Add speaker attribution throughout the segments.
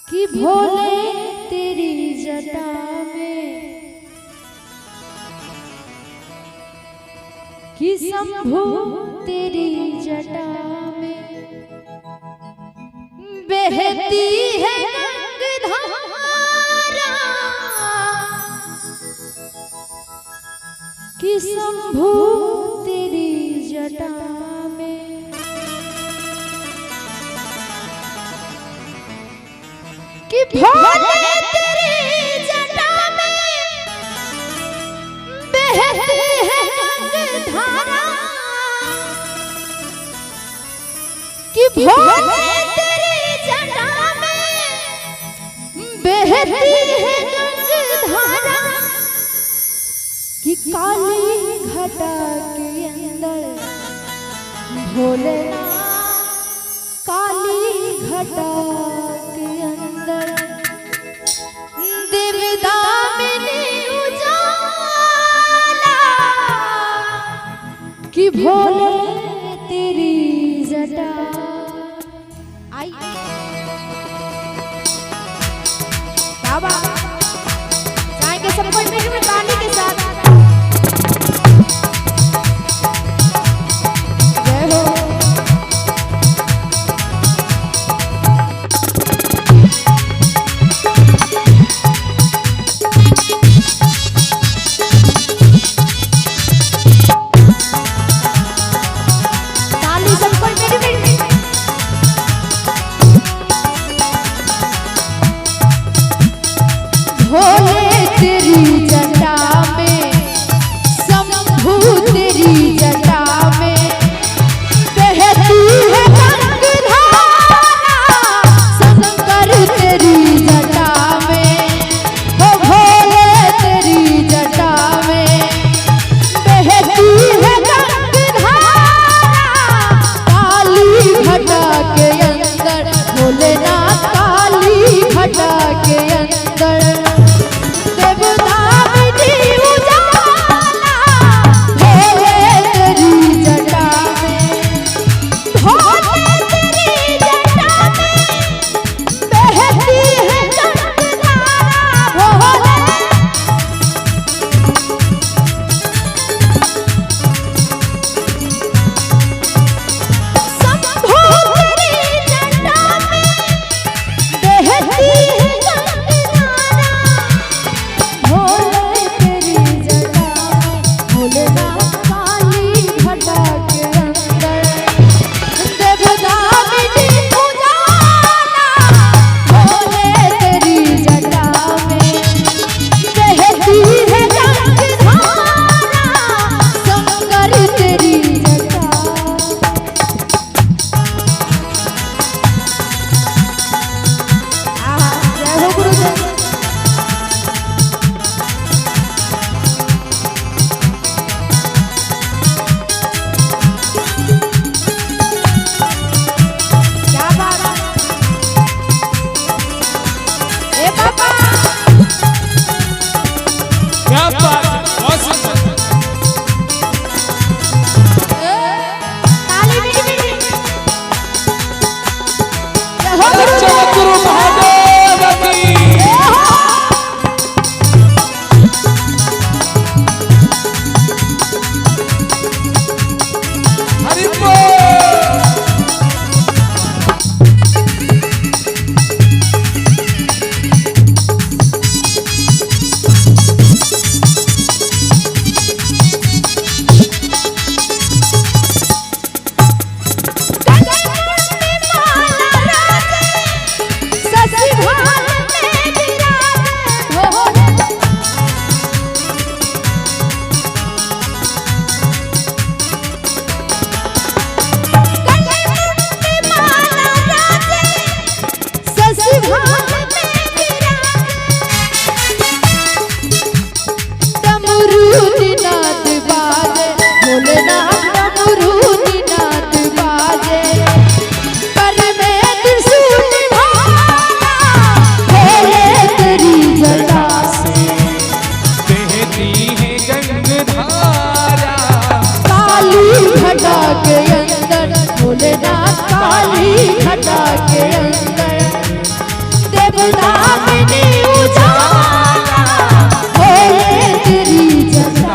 Speaker 1: कि भोले तेरी जटा में कि शंभू तेरी जटा में बहती है गंगाधारा कि शंभू तेरी जटा में कि भोले तेरी जटा में बहती है गंगाधारा कि भोले तेरी जटा में बहती है गंगाधारा कि काली घटा के अंदर भोलेनाथ काली घटा के अंदर देवदामिनी उजाला कि भोले तेरी जटा आई बाबा जाएंगे सब कोई मेरे में ताली के साथ जय हो भोले तेरी जटा में शंभू तेरी जटा में बहती है गंगाधारा शंकर तेरी जटा में ओ भोले तेरी जटा में बहती है गंगाधारा काली घटा के अंदर भोलेनाथ काली घटा के अंदर भोलेनाथ काली घटा के अंदर देव दामिनी उजाला भोले तेरी जटा।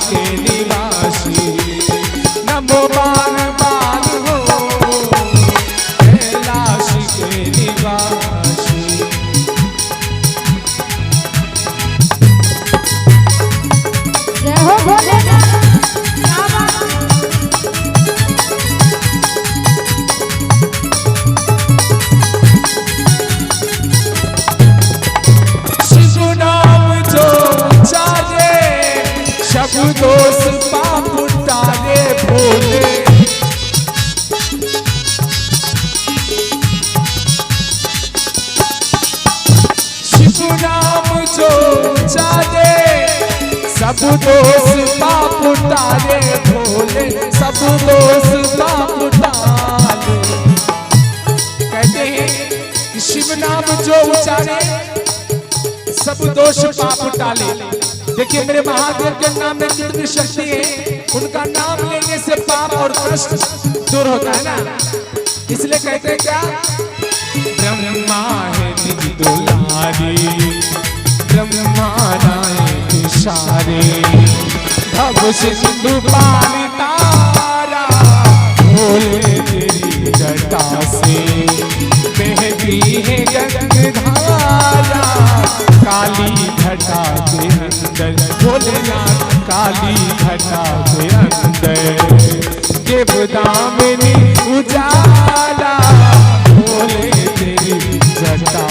Speaker 2: के निवासी नमो बार बार हो कैलाश के निवासी।
Speaker 1: जय हो भोलेनाथ।
Speaker 2: शिव नाम जो चाहे सब दोष पाप टाले भोले। शिव नाम जो चाहे सब दोष पाप टाले भोले, सब दोष पाप टाले। कहते हैं कि शिव नाम जो उचारे सब दोष पाप टाले। देखिए मेरे महादेव के नाम में कितनी शक्ति है, उनका नाम लेने से पाप और कष्ट दूर होता है ना। इसलिए कहते हैं क्या, ब्रह्मा है निज दुलारी, ब्रह्मा नायक सारे, भव सिंधु पार तारा, भोले तेरी जटा से बहती है गंगाधारा, काली घटा के अंदर भोलेनाथ, काली घटा के अंदर देवदामिनी उजाला भोले तेरी जटा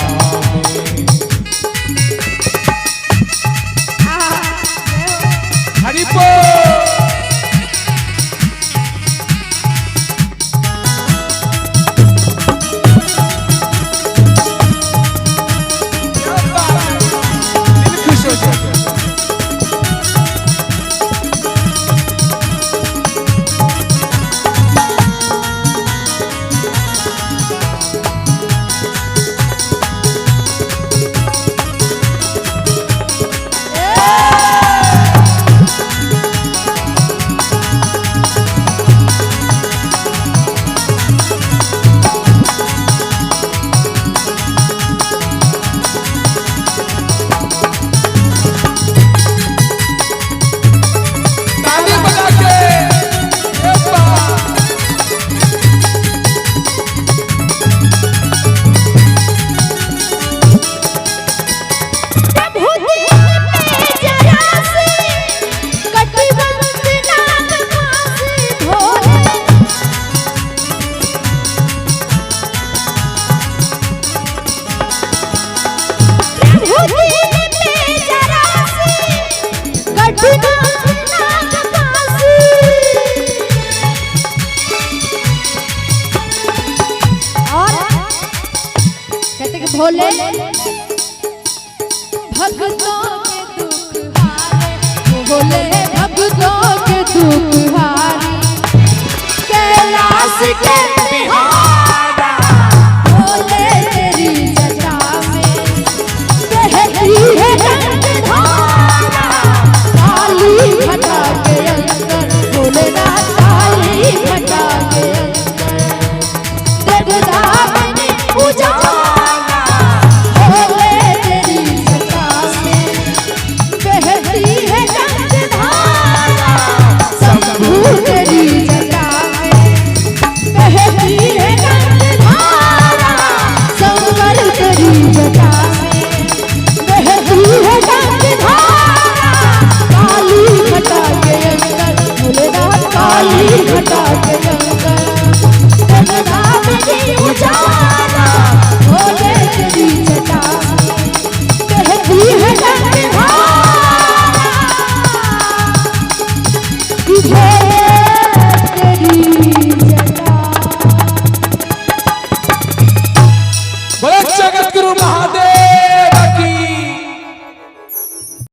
Speaker 2: में। हरि बोल।
Speaker 1: भोले भक्तों के दुख हारे, भोले भक्तों के दुख हारे, कैलाश के बिहारा भोले तेरी जटा में बहती है गंगाधारा, काली घटा के अंदर भोलेनाथ, काली घटा के अंदर देवदामिनी उजाला तेरी जटा में
Speaker 2: महादेव